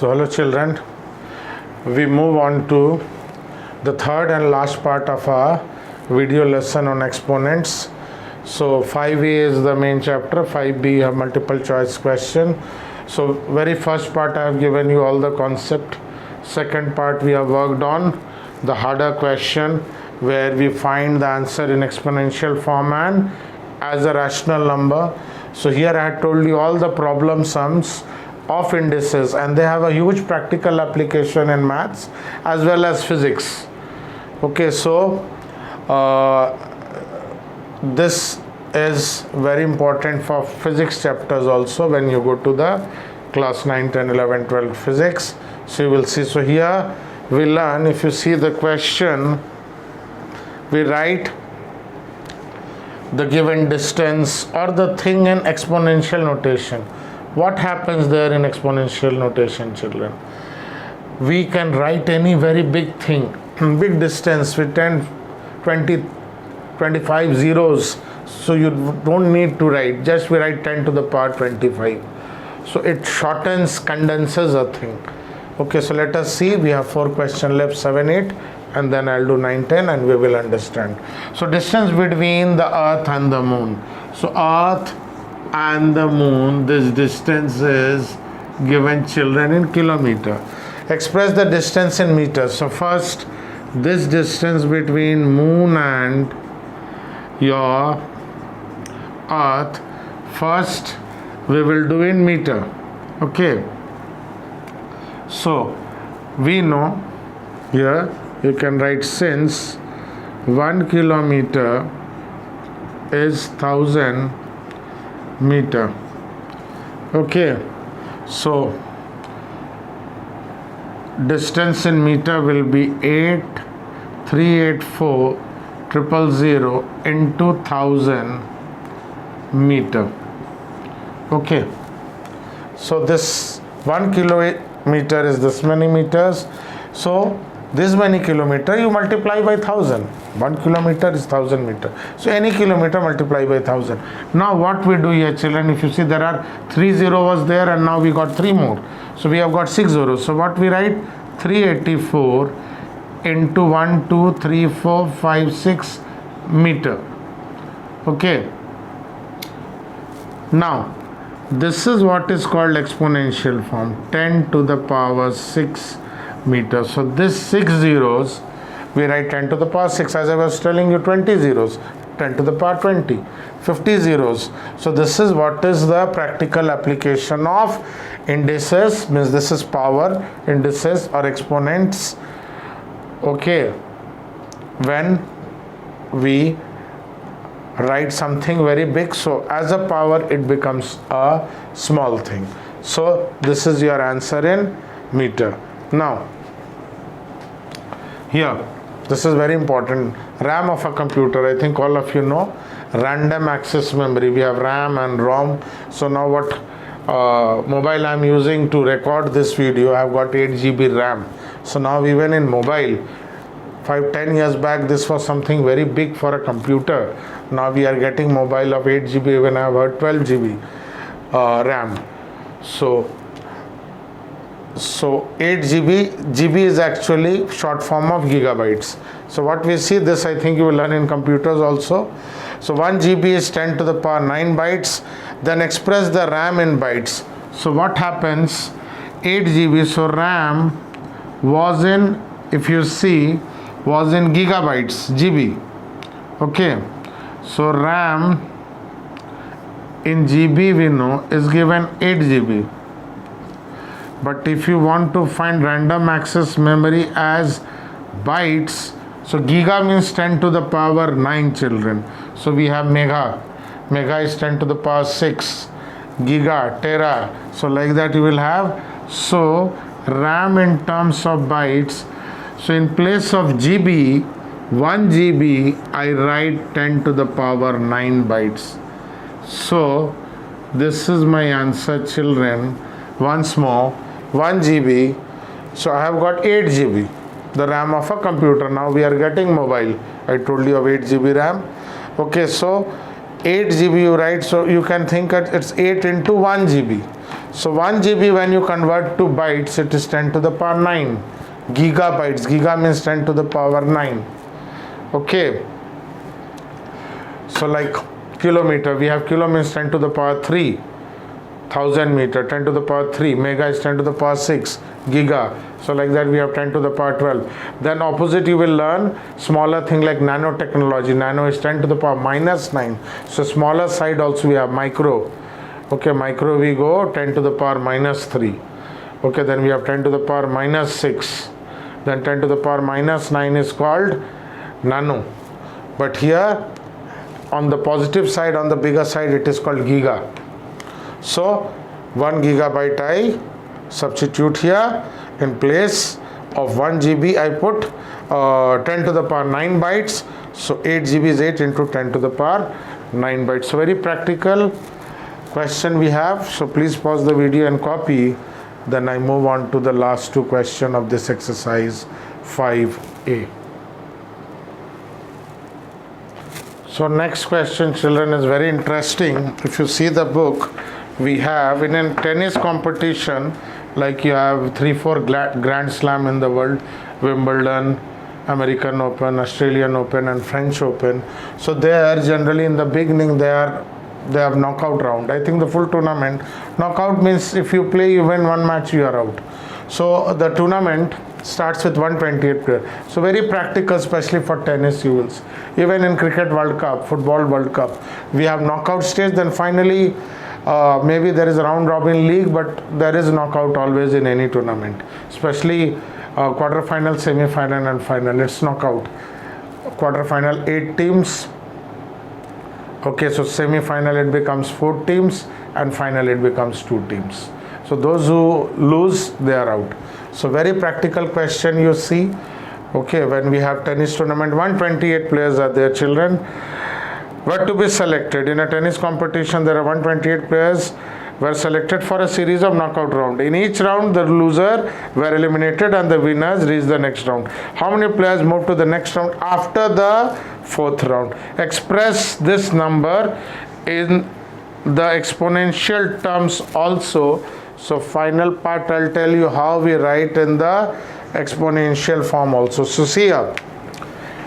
So hello children, we move on to the third and last part of our video lesson on exponents. So 5a is the main chapter, 5b have multiple choice question. So very first part I have given you all the concept. Second part we have worked on the harder question where we find the answer in exponential form and as a rational number. So here I had told you all the problem sums of indices, and they have a huge practical application in maths as well as physics. Okay, so this is very important for physics chapters also when you go to the class 9, 10, 11, 12 physics. So you will see. So here we learn, if you see the question, we write the given distance or the thing in exponential notation. What happens there in exponential notation, children? We can write any very big thing, big distance with 10, 20, 25 zeros. So you don't need to write, just we write 10 to the power 25. So it shortens, condenses a thing. Okay, so let us see. We have 4 questions left, 7, 8, and then I'll do 9, 10, and we will understand. So distance between the earth and the moon. So earth and the moon, this distance is given, children, in kilometer. Express the distance in meters. So first, this distance between moon and your earth, first we will do in meter. Okay, so we know here you can write, since 1 kilometer is 1000 meter. Okay, so distance in meter will be 8,384,000 into 1000 meter. Okay, so this 1 kilometer is this many meters. So this many kilometer you multiply by 1000. 1 kilometer is 1000 meter. So any kilometer multiply by 1000. Now what we do here, children, if you see there are 3 zero was there and now we got 3 more. So we have got 6 zeros. So what we write? 384 into 1, 2, 3, 4, 5, 6 meter. Okay. Now this is what is called exponential form, 10 to the power 6 meters. So this 6 zeros we write 10 to the power 6. As I was telling you, 20 zeros, 10 to the power 20, 50 zeros. So this is what is the practical application of indices, means this is power, indices or exponents. Okay, when we write something very big, so as a power it becomes a small thing. So this is your answer in meter. Now here, this is very important. RAM of a computer, I think all of you know, random access memory. We have RAM and ROM. So now what mobile I am using to record this video, I have got 8 GB RAM. So now even in mobile, 5-10 years back this was something very big for a computer. Now we are getting mobile of 8 GB, when I have heard 12 GB RAM. So 8 GB, GB is actually short form of gigabytes. So what we see, this I think you will learn in computers also. So 1 GB is 10 to the power 9 bytes. Then express the RAM in bytes. So what happens? 8 GB, so RAM was in, if you see, was in gigabytes, GB. Okay, so RAM in GB we know is given 8 GB. But if you want to find random access memory as bytes, so giga means 10 to the power 9, children. So we have mega. Mega is 10 to the power 6. Giga, tera. So like that you will have. So RAM in terms of bytes. So in place of GB, 1 GB, I write 10 to the power 9 bytes. So this is my answer, children. Once more, 1 GB. So I have got 8 GB, the RAM of a computer. Now we are getting mobile. I told you of 8 GB RAM. Okay, so 8 GB you write, so you can think it's 8 into 1 GB. So 1 GB when you convert to bytes, it is 10 to the power 9 gigabytes. Giga means 10 to the power 9. Okay, so like kilometer, we have kilo means 10 to the power 3, 1000 meter 10 to the power 3, mega is 10 to the power 6, giga, so like that we have 10 to the power 12. Then opposite you will learn smaller thing like nanotechnology. Nano is 10 to the power minus 9, so smaller side also we have micro. Okay, micro we go 10 to the power minus 3. Okay, then we have 10 to the power minus 6, then 10 to the power minus 9 is called nano. But here on the positive side, on the bigger side, it is called giga. So 1 gigabyte I substitute here. In place of 1 GB I put 10 to the power 9 bytes. So 8 GB is 8 into 10 to the power 9 bytes. So very practical question we have. So please pause the video and copy. Then I move on to the last two questions of this exercise 5A. So next question, children, is very interesting. If you see the book, we have in a tennis competition, like you have 3-4 Grand Slam in the world, Wimbledon, American Open, Australian Open and French Open. So there generally in the beginning they have knockout round. I think the full tournament, knockout means if you play, you win one match, you are out. So the tournament starts with 128 players. So very practical, especially for tennis you will see. Even in Cricket World Cup, Football World Cup, we have knockout stage, then finally maybe there is a round robin league, but there is knockout always in any tournament, especially quarter-final, semi-final and final. It's knockout. Quarter-final 8 teams. Okay, so semi-final it becomes 4 teams and final it becomes 2 teams. So those who lose, they are out. So very practical question you see. Okay, when we have tennis tournament, 128 players are there, children. Were to be selected in a tennis competition, there are 128 players were selected for a series of knockout round. In each round, the loser were eliminated and the winners reached the next round. How many players moved to the next round after the 4th round? Express this number in the exponential terms also. So final part I'll tell you how we write in the exponential form also. So see here,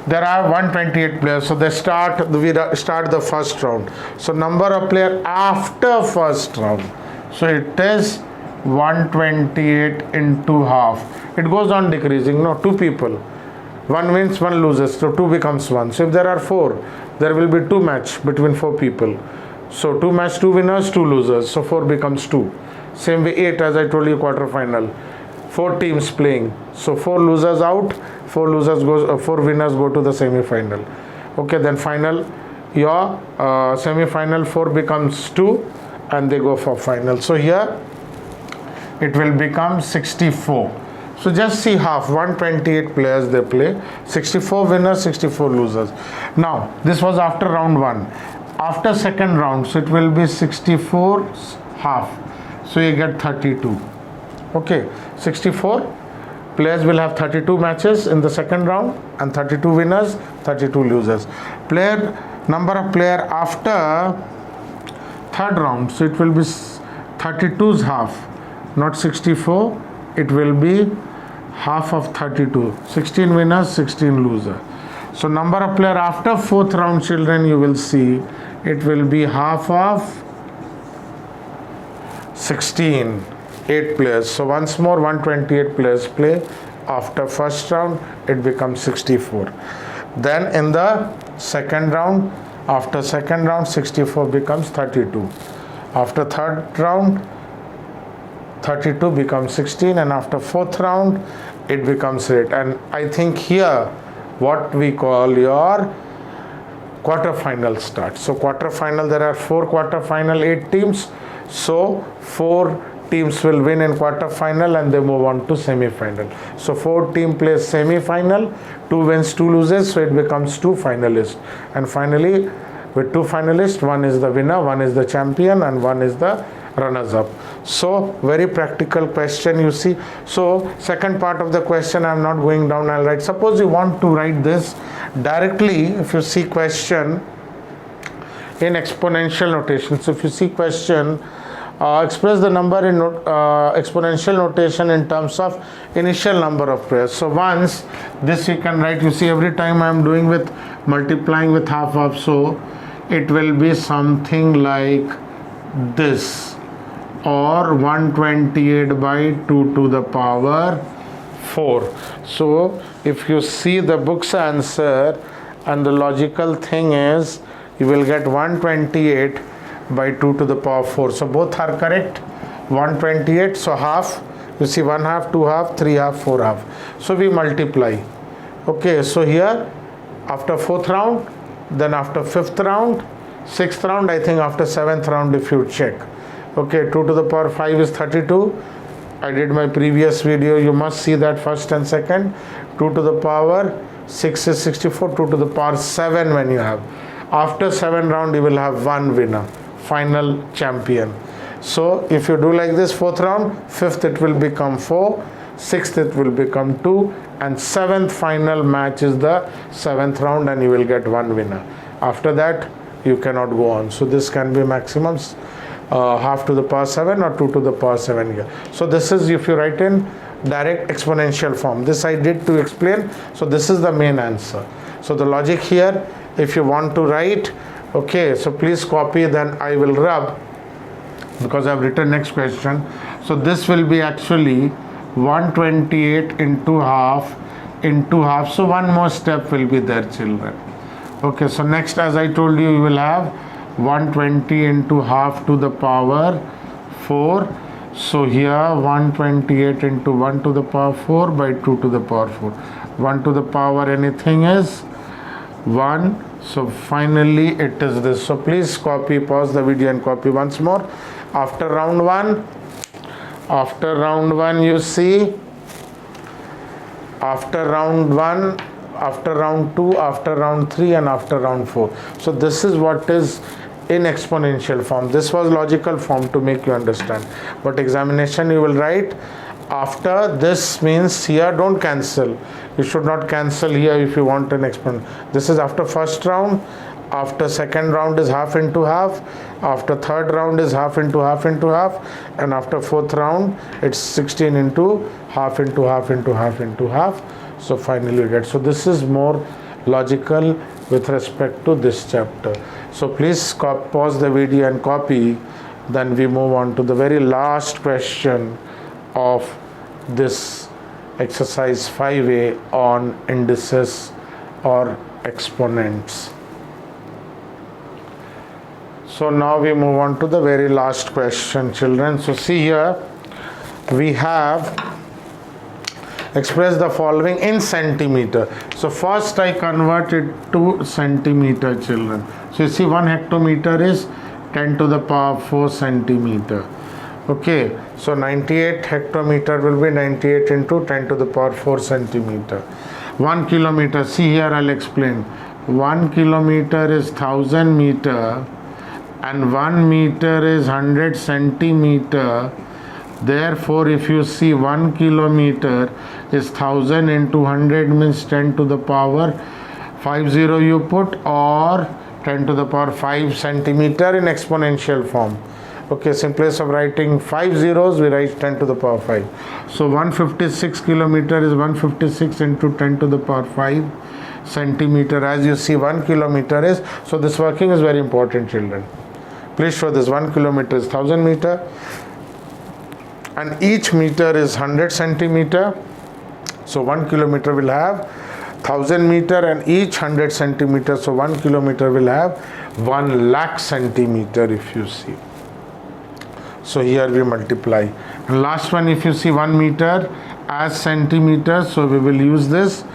there are 128 players, so we start the first round. So number of players after first round, so it is 128 into half. It goes on decreasing. No, 2 people, 1 wins, 1 loses, so 2 becomes 1. So if there are 4, there will be 2 match between 4 people. So 2 match, 2 winners, 2 losers, so 4 becomes 2. Same way 8, as I told you, quarter final, 4 teams playing, so 4 losers out, 4 winners go to the semi-final. Okay, then final, your semi-final 4 becomes 2 and they go for final. So here it will become 64. So just see half, 128 players they play, 64 winners, 64 losers. Now this was after round 1. After second round, so it will be 64 half. So you get 32. Okay, 64 players will have 32 matches in the second round and 32 winners, 32 losers. Number of player after third round, so it will be 32's half, not 64. It will be half of 32. 16 winners, 16 losers. So number of player after 4th round, children, you will see it will be half of 16, 8 players. So once more 128 players play. After first round it becomes 64. Then in the second round, after second round 64 becomes 32. After third round 32 becomes 16 and after 4th round it becomes 8. And I think here what we call your quarter-final starts. So quarter-final, there are 4 quarter-final, 8 teams. So 4 teams will win in quarter-final and they move on to semi-final. So 4 team plays semi-final, 2 wins, 2 loses, so it becomes 2 finalists. And finally, with 2 finalists, 1 is the winner, 1 is the champion and 1 is the runners-up. So very practical question you see. So second part of the question, I'm not going down, I'll write. Suppose you want to write this directly, if you see question in exponential notation. So if you see question express the number in exponential notation in terms of initial number of pairs. So once this you can write, you see every time I am doing with multiplying with half, so it will be something like this, or 128 by 2 to the power 4. So if you see the book's answer, and the logical thing is you will get 128 by 2 to the power 4. So both are correct. 128, so half, you see 1 half, 2 half, 3 half, 4 half. So we multiply. Okay, so here after 4th round, then after 5th round, 6th round, I think after 7th round if you check. Okay, 2 to the power 5 is 32. I did my previous video, you must see that first and second. 2 to the power 6 is 64, 2 to the power 7 when you have. After 7 round, you will have one winner, final champion. So if you do like this, 4th round, 5th it will become 4, 6th it will become 2, and 7th final match is the 7th round, and you will get one winner. After that, you cannot go on. So this can be maximums. Half to the power 7 or 2 to the power 7 here. So this is if you write in direct exponential form. This I did to explain. So this is the main answer. So the logic here, if you want to write, okay, so please copy, then I will rub, because I have written next question. So this will be actually 128 into half into half. So one more step will be there, children. Okay, so next, as I told you, you will have 120 into half to the power 4. So here 128 into 1 to the power 4 by 2 to the power 4. 1 to the power anything is 1. So finally it is this. So please copy, pause the video and copy once more. After round 1, you see, after round 1, after round 2, after round 3, and after round 4. So this is what is in exponential form. This was logical form to make you understand, but examination you will write after this, means here don't cancel. You should not cancel here if you want an exponent. This is after first round. After second round is half into half. After third round is half into half into half, and after fourth round it's 16 into half into half into half into half. So finally you get. So this is more logical with respect to this chapter. So please pause the video and copy. Then we move on to the very last question of this exercise 5A on indices or exponents. So now we move on to the very last question, children. So see here, we have express the following in centimeter. So first I convert it to centimeter, children. So you see 1 hectometer is 10 to the power 4 centimeter. Okay, so 98 hectometer will be 98 into 10 to the power 4 centimeter. 1 kilometer, see here I'll explain. 1 kilometer is 1000 meter, and 1 meter is 100 centimeter. Therefore, if you see 1 kilometer is 1000 into 100 means 10 to the power 50 you put, or 10 to the power 5 centimeter in exponential form. Okay, so in place of writing 5 zeros, we write 10 to the power 5. So 156 kilometer is 156 into 10 to the power 5 centimeter. As you see, 1 kilometer is, so this working is very important, children. Please show this. 1 kilometer is 1000 meter, and each meter is 100 centimeter. So 1 kilometer will have 1000 meter and each 100 centimeter. So 1 kilometer will have 1 lakh centimeter, if you see. So here we multiply. And last one, if you see 1 meter as centimeter, so we will use this.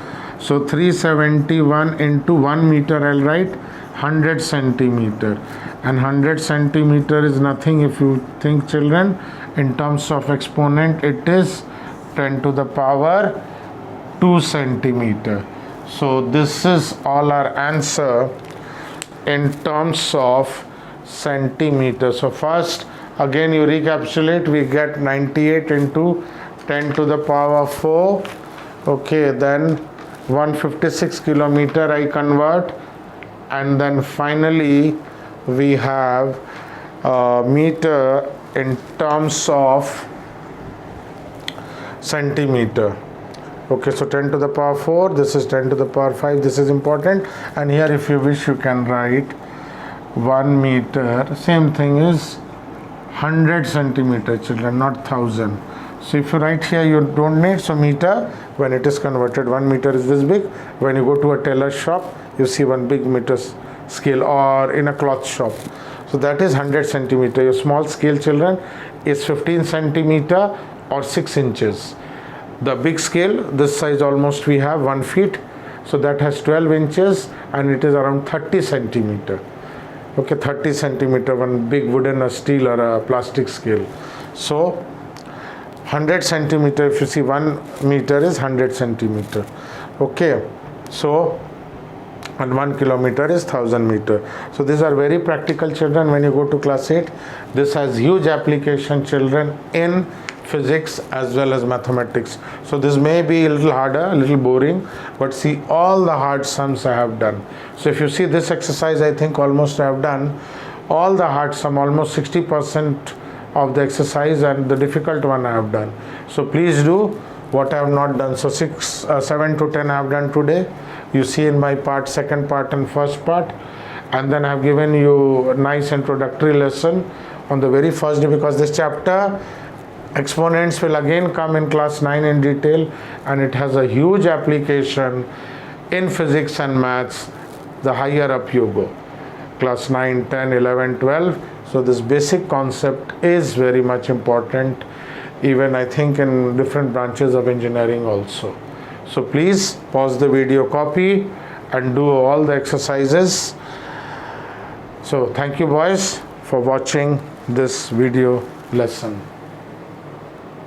So 371 into 1 meter, I'll write 100 centimeter. And 100 centimeter is nothing, if you think, children, in terms of exponent, it is 10 to the power 2 centimeter. So this is all our answer in terms of centimeter. So first, again you recapitulate, we get 98 into 10 to the power 4. Okay, then 156 kilometer I convert, and then finally we have meter in terms of centimeter. Okay, so 10 to the power 4, this is 10 to the power 5, this is important. And here if you wish you can write 1 meter, same thing is 100 centimeter children, not 1000. So if you write here you don't need, so meter, when it is converted 1 meter is this big. When you go to a tailor shop you see one big meter scale, or in a cloth shop, so that is 100 centimeter. Your small scale children is 15 centimeter or 6 inches. The big scale, this size almost we have 1 feet, so that has 12 inches and it is around 30 centimeter. Okay, 30 centimeter, one big wooden or steel or a plastic scale. So 100 centimeter, if you see 1 meter is 100 centimeter. Okay, so and 1 kilometer is 1000 meter. So these are very practical children. When you go to class 8, this has huge application children in physics as well as mathematics. So this may be a little harder, a little boring, but see all the hard sums I have done. So if you see this exercise, I think almost I have done all the hard sum, almost 60% of the exercise, and the difficult one I have done. So please do what I have not done. So 7 to 10 I have done today. You see in my part, second part and first part, and then I have given you a nice introductory lesson on the very first day, because this chapter exponents will again come in class 9 in detail, and it has a huge application in physics and maths the higher up you go, class 9, 10, 11, 12. So this basic concept is very much important, even I think in different branches of engineering also. So please pause the video, copy and do all the exercises. So thank you boys for watching this video lesson.